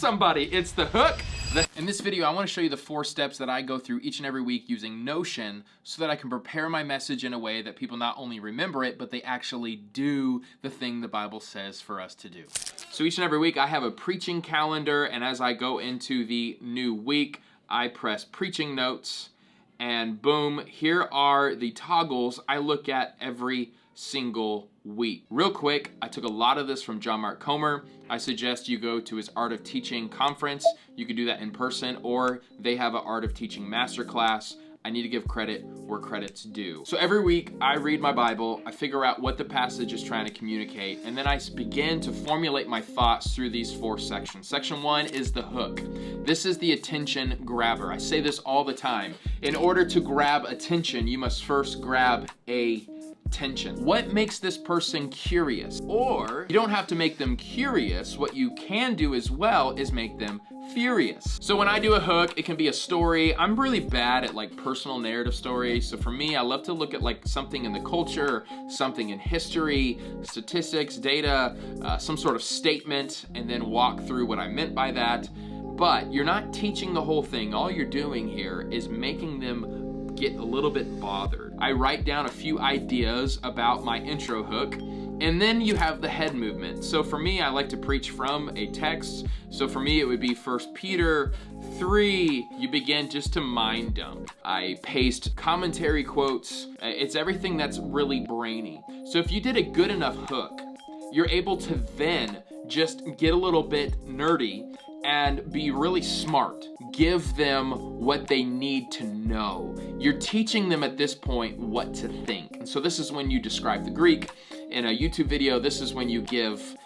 somebody, it's the hook. In this video, I want to show you the 4 steps that I go through each and every week using Notion so that I can prepare my message in a way that people not only remember it, but they actually do the thing the Bible says for us to do. So each and every week, I have a preaching calendar, and as I go into the new week, I press preaching notes, and boom, here are the toggles I look at every single week. Real quick, I took a lot of this from John Mark Comer. I suggest you go to his Art of Teaching conference. You can do that in person, or they have an Art of Teaching masterclass. I need to give credit where credit's due. So every week I read my Bible, I figure out what the passage is trying to communicate, and then I begin to formulate my thoughts through these 4 sections. Section 1 is the hook. This is the attention grabber. I say this all the time. In order to grab attention, you must first grab attention. What makes this person curious? Or you don't have to make them curious. What you can do as well is make them furious. So when I do a hook, it can be a story. I'm really bad at like personal narrative stories. So for me, I love to look at like something in the culture, something in history, statistics, data, some sort of statement, and then walk through what I meant by that. But you're not teaching the whole thing. All you're doing here is making them get a little bit bothered. I write down a few ideas about my intro hook, and then you have the head movement. So for me, I like to preach from a text. So for me, it would be 1 Peter 3. You begin just to mind dump. I paste commentary quotes. It's everything that's really brainy. So if you did a good enough hook, you're able to then just get a little bit nerdy and be really smart. Give them what they need to know. You're teaching them at this point what to think. And so this is when you describe the Greek. In a YouTube video, this is when you give,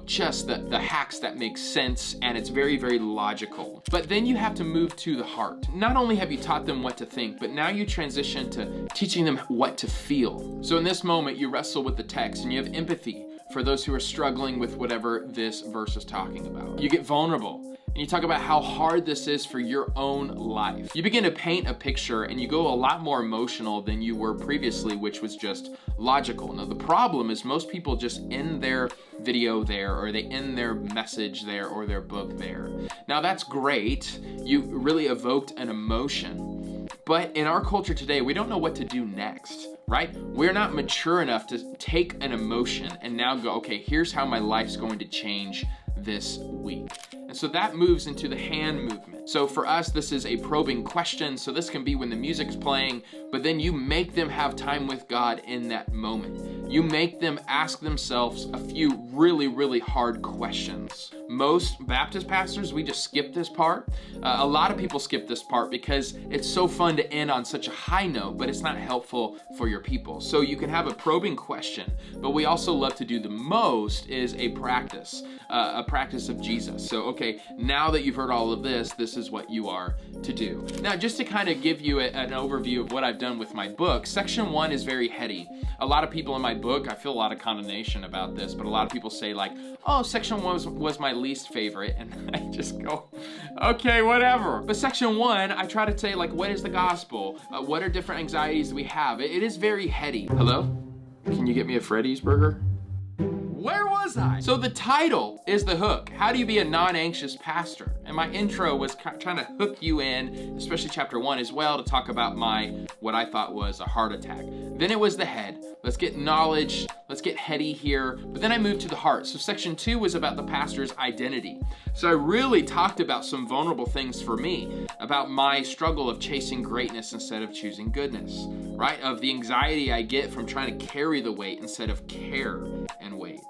just the hacks that make sense, and it's very, very logical. But then you have to move to the heart. Not only have you taught them what to think, but now you transition to teaching them what to feel. So in this moment, you wrestle with the text and you have empathy for those who are struggling with whatever this verse is talking about. You get vulnerable and you talk about how hard this is for your own life. You begin to paint a picture and you go a lot more emotional than you were previously, which was just logical. Now the problem is most people just end their video there, or they end their message there, or their book there. Now that's great. You really evoked an emotion. But in our culture today, we don't know what to do next, right? We're not mature enough to take an emotion and now go, okay, here's how my life's going to change this week. And so that moves into the hand movement. So for us, this is a probing question. So this can be when the music's playing, but then you make them have time with God in that moment. You make them ask themselves a few really, really hard questions. Most Baptist pastors, we just skip this part. A lot of people skip this part because it's so fun to end on such a high note, but it's not helpful for your people. So you can have a probing question, but we also love to do the most is a practice of Jesus. So, okay, now that you've heard all of this, this is what you are to do. Now, just to kind of give you an overview of what I've done with my book, section 1 is very heady. A lot of people in my book, I feel a lot of condemnation about this, but a lot of people say like, oh, section 1 was my least favorite, and I just go, okay, whatever. But section 1, I try to say like, what is the gospel? What are different anxieties we have? It is very heady. Hello? Can you get me a Freddy's burger? Where was I? So the title is the hook. How do you be a non-anxious pastor? And my intro was trying to hook you in, especially chapter 1 as well, to talk about what I thought was a heart attack. Then it was the head. Let's get knowledge. Let's get heady here. But then I moved to the heart. So section 2 was about the pastor's identity. So I really talked about some vulnerable things for me, about my struggle of chasing greatness instead of choosing goodness, right? Of the anxiety I get from trying to carry the weight instead of care and weight.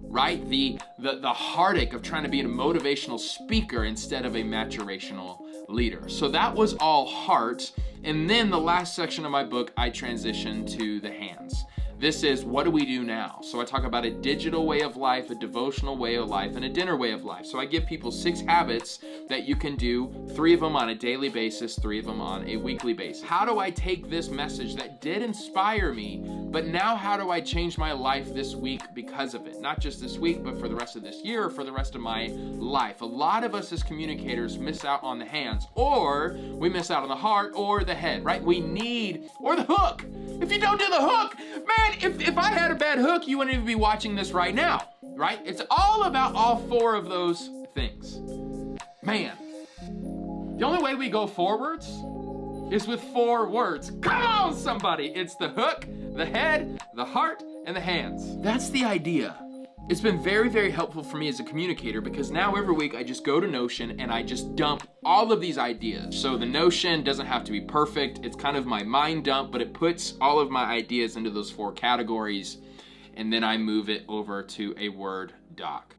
Right? The heartache of trying to be a motivational speaker instead of a maturational leader. So that was all heart. And then the last section of my book, I transitioned to the hands. This is what do we do now? So I talk about a digital way of life, a devotional way of life, and a dinner way of life. So I give people 6 habits that you can do, 3 of them on a daily basis, 3 of them on a weekly basis. How do I take this message that did inspire me, but now how do I change my life this week because of it? Not just this week, but for the rest of this year or for the rest of my life. A lot of us as communicators miss out on the hands, or we miss out on the heart or the head, right? Or the hook. If you don't do the hook, man, if I had a bad hook, you wouldn't even be watching this right now, right? It's all about all 4 of those things. Man, the only way we go forwards is with 4 words. Come on, somebody! It's the hook, the head, the heart, and the hands. That's the idea. It's been very, very helpful for me as a communicator because now every week I just go to Notion and I just dump all of these ideas. So the Notion doesn't have to be perfect. It's kind of my mind dump, but it puts all of my ideas into those 4 categories, and then I move it over to a Word doc.